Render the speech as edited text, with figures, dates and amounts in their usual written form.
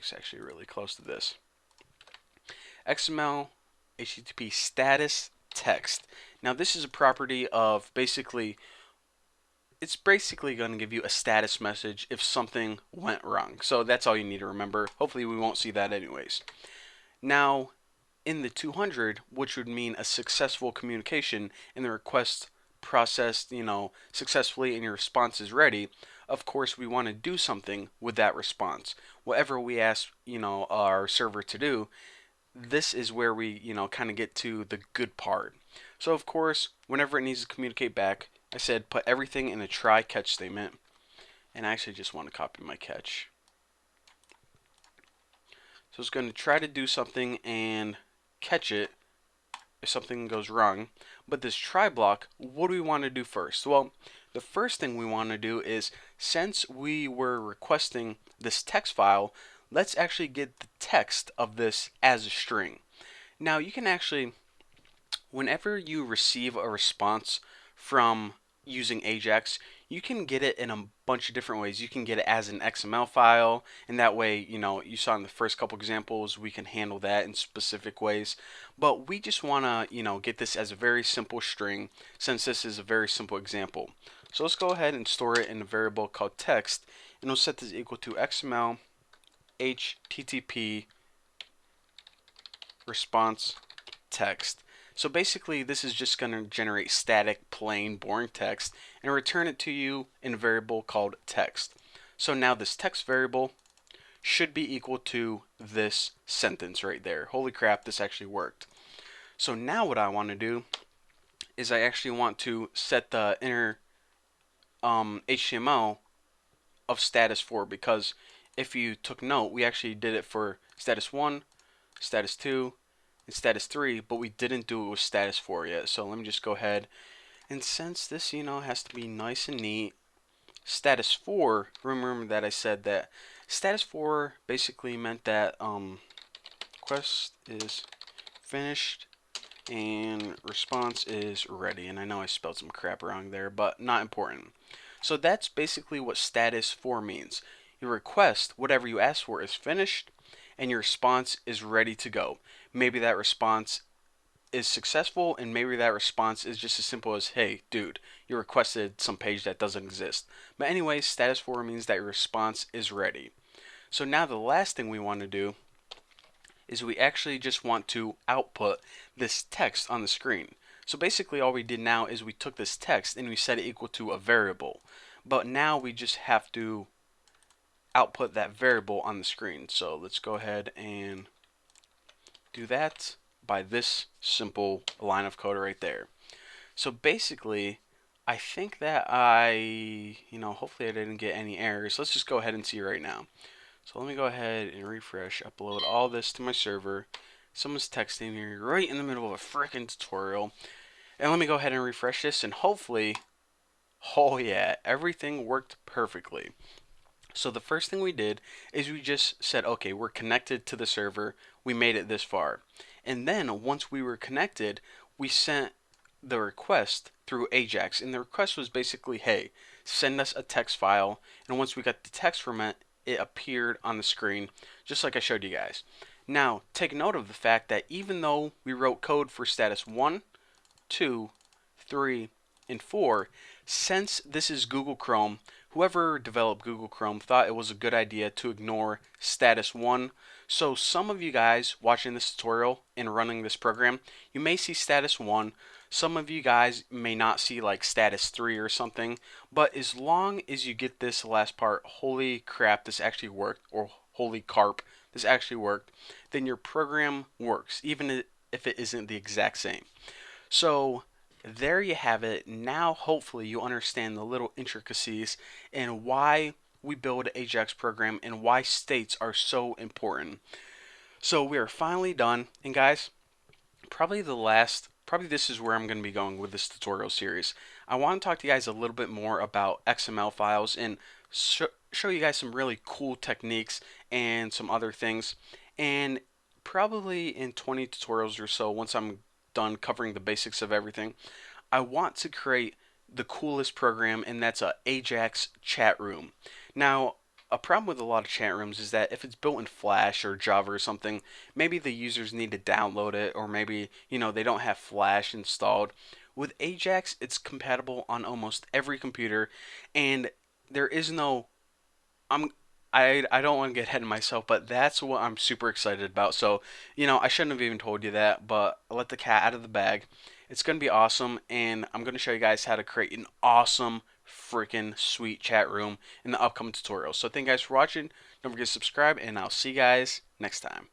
mic's actually really close to this. XML HTTP status text. Now this is a property of basically, it's basically going to give you a status message if something went wrong. So that's all you need to remember. Hopefully we won't see that anyways. Now in the 200, which would mean a successful communication and the request processed, successfully and your response is ready, of course we want to do something with that response. Whatever we ask, our server to do, this is where we, kind of get to the good part. So of course, whenever it needs to communicate back, I said put everything in a try catch statement. And I actually just want to copy my catch. So it's going to try to do something and catch it if something goes wrong. But this try block, what do we want to do first? Well, the first thing we want to do is, since we were requesting this text file, let's actually get the text of this as a string. Now you can actually, whenever you receive a response from using AJAX, you can get it in a bunch of different ways. You can get it as an XML file, and that way, you saw in the first couple examples, we can handle that in specific ways. But we just want to, get this as a very simple string, since this is a very simple example. So let's go ahead and store it in a variable called text, and we'll set this equal to XML HTTP response text. So basically this is just going to generate static, plain, boring text and return it to you in a variable called text. So now this text variable should be equal to this sentence right there. Holy crap, this actually worked. So now what I want to do is I actually want to set the inner HTML of status 4, because if you took note, we actually did it for status 1, status 2, and status 3, but we didn't do it with status 4 yet. So let me just go ahead, and since this has to be nice and neat, status 4, remember that I said that status 4 basically meant that request is finished and response is ready. And I know I spelled some crap wrong there, but not important. So that's basically what status 4 means. Your request, whatever you asked for, is finished and your response is ready to go. Maybe that response is successful, and maybe that response is just as simple as, hey dude, you requested some page that doesn't exist. But anyways, status 4 means that your response is ready. So now the last thing we want to do is we actually just want to output this text on the screen. So basically all we did now is we took this text and we set it equal to a variable. But now we just have to output that variable on the screen. So let's go ahead and do that by this simple line of code right there. So basically, I think that hopefully I didn't get any errors. Let's just go ahead and see right now. So let me go ahead and refresh, upload all this to my server. Someone's texting me right in the middle of a freaking tutorial. And let me go ahead and refresh this, and hopefully, oh yeah, everything worked perfectly. So the first thing we did is we just said, okay, we're connected to the server. We made it this far. And then once we were connected, we sent the request through AJAX. And the request was basically, hey, send us a text file. And once we got the text from it, it appeared on the screen, just like I showed you guys. Now, take note of the fact that even though we wrote code for status 1, 2, 3, and 4, since this is Google Chrome, whoever developed Google Chrome thought it was a good idea to ignore status 1. So some of you guys watching this tutorial and running this program, you may see status 1. Some of you guys may not see like status 3 or something. But as long as you get this last part, holy crap, this actually worked, or holy carp, this actually worked, then your program works, even if it isn't the exact same. So there you have it. Now hopefully you understand the little intricacies and why we build an AJAX program and why states are so important. So we are finally done, and guys, probably this is where I'm going to be going with this tutorial series. I want to talk to you guys a little bit more about XML files and show you guys some really cool techniques and some other things. And probably in 20 tutorials or so, once I'm done covering the basics of everything, I want to create the coolest program, and that's a AJAX chat room. Now, a problem with a lot of chat rooms is that if it's built in Flash or Java or something, maybe the users need to download it, or maybe, they don't have Flash installed. With AJAX, it's compatible on almost every computer, and there is no I'm I don't want to get ahead of myself, but that's what I'm super excited about. So, I shouldn't have even told you that, but I let the cat out of the bag. It's going to be awesome, and I'm going to show you guys how to create an awesome freaking sweet chat room in the upcoming tutorial. So thank you guys for watching. Don't forget to subscribe, and I'll see you guys next time.